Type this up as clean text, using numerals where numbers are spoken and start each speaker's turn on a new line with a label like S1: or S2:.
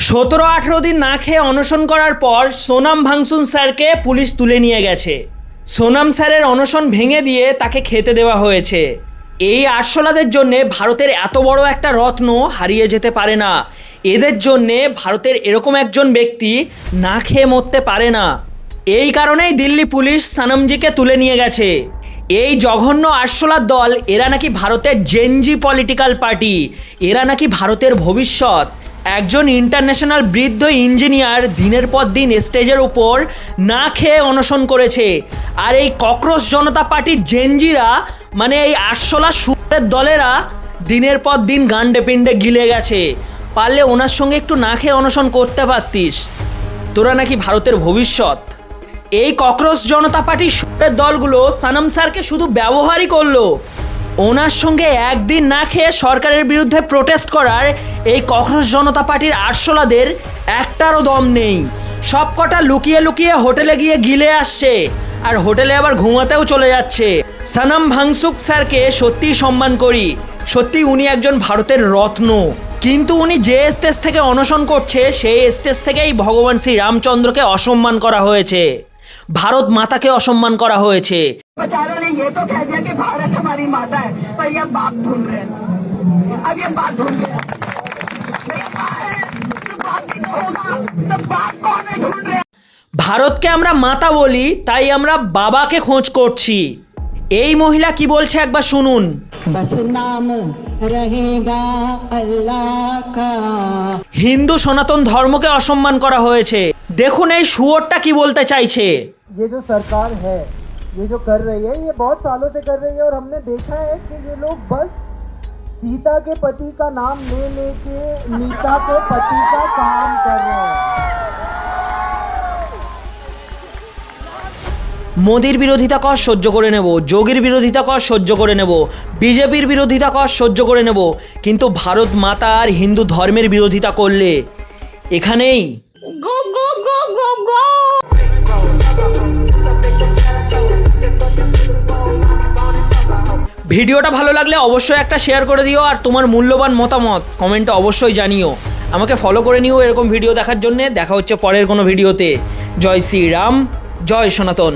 S1: 17-18 দিন না খেয়ে অনশন করার পর সোনাম ভাংসুক স্যারকে পুলিশ তুলে নিয়ে গেছে। সোনাম স্যারের অনশন ভেঙে দিয়ে তাকে খেতে দেওয়া হয়েছে। এই আরশোলাদের জন্যে ভারতের এত বড় একটা রত্ন হারিয়ে যেতে পারে না। এদের জন্যে ভারতের এরকম একজন ব্যক্তি না খেয়ে মরতে পারে না। এই কারণেই দিল্লি পুলিশ সনমজিকে তুলে নিয়ে গেছে। এই জঘন্য আরশোলার দল, এরা নাকি ভারতের জেনজি পলিটিক্যাল পার্টি, এরা নাকি ভারতের ভবিষ্যৎ। একজন ইন্টারন্যাশনাল বৃদ্ধ ইঞ্জিনিয়ার দিনের পর দিন স্টেজের উপর না খেয়ে অনশন করেছে। আর এই ককরোচ জনতা পার্টির জেনজিরা, মানে এই আরশোলা সুরের দলেরা দিনের পর দিন গান্ডে পিণ্ডে গিলে গেছে। পারলে ওনার সঙ্গে একটু না খেয়ে অনশন করতে পারতিস। তোরা নাকি ভারতের ভবিষ্যৎ। এই ককরোচ জনতা পার্টির সুরের দলগুলো সনম স্যারকে শুধু ব্যবহারই করলো। ওনার সঙ্গে একদিন না খেয়ে সরকারের বিরুদ্ধে প্রোটেস্ট করার এই ককরোচ জনতা পার্টির আরশোলাদের একটারও দম নেই। সব কটা লুকিয়ে লুকিয়ে হোটেলে গিয়ে গিলে আসছে, আর হোটেলে আবার ঘুমাতেও চলে যাচ্ছে। সনম ভাংসুক স্যারকে সত্যিই সম্মান করি, সত্যি উনি একজন ভারতের রত্ন। কিন্তু উনি যে স্টেজ থেকে অনশন করছে সেই স্টেজ থেকেই ভগবান শ্রী রামচন্দ্রকে অসম্মান করা হয়েছে, ভারত মাতাকে অসম্মান করা হয়েছে।
S2: बेचारों ने ये तो कह दिया कि भारत हमारी माता है, पर ये बाप ढूंढ रहे हैं। अब ये बाप ढूंढ रहे हैं। बाप भी तो होगा, तो बाप कौन है ढूंढ रहे हैं।
S1: ভারতকে আমরা মাতা বলি, তাই আমরা বাবাকে খোঁজ করছি। এই মহিলা কি বলছে একবার শুনুন।
S3: बस नाम रहेगा अल्लाह का।
S1: হিন্দু সনাতন ধর্মকে অসম্মান করা হয়েছে। দেখুন এই শুয়োরটা কি বলতে চাইছে।
S4: ये जो सरकार है, ये जो कर रही है, ये बहुत सालों से कर रही है, और हमने देखा है कि ये लोग बस सीता के पति का नाम ले लेके नीता के पति का काम कर रहे हैं।
S1: মোদির বিরোধিতা কর সহ্য করে নেব, যোগীর বিরোধিতা কর সহ্য করে নেব, বিজেপির বিরোধিতা কর সহ্য করে নেব, কিন্তু ভারত মাতা আর হিন্দু ধর্মের বিরোধিতা করলে এখানেই ভিডিওটা ভালো লাগলে অবশ্যই একটা শেয়ার করে দিও, আর তোমার মূল্যবান মতামত কমেন্টে অবশ্যই জানিও। আমাকে ফলো করে নিও এরকম ভিডিও দেখার জন্যে। দেখা হচ্ছে পরের কোনো ভিডিওতে। জয় শ্রীরাম, জয় সনাতন।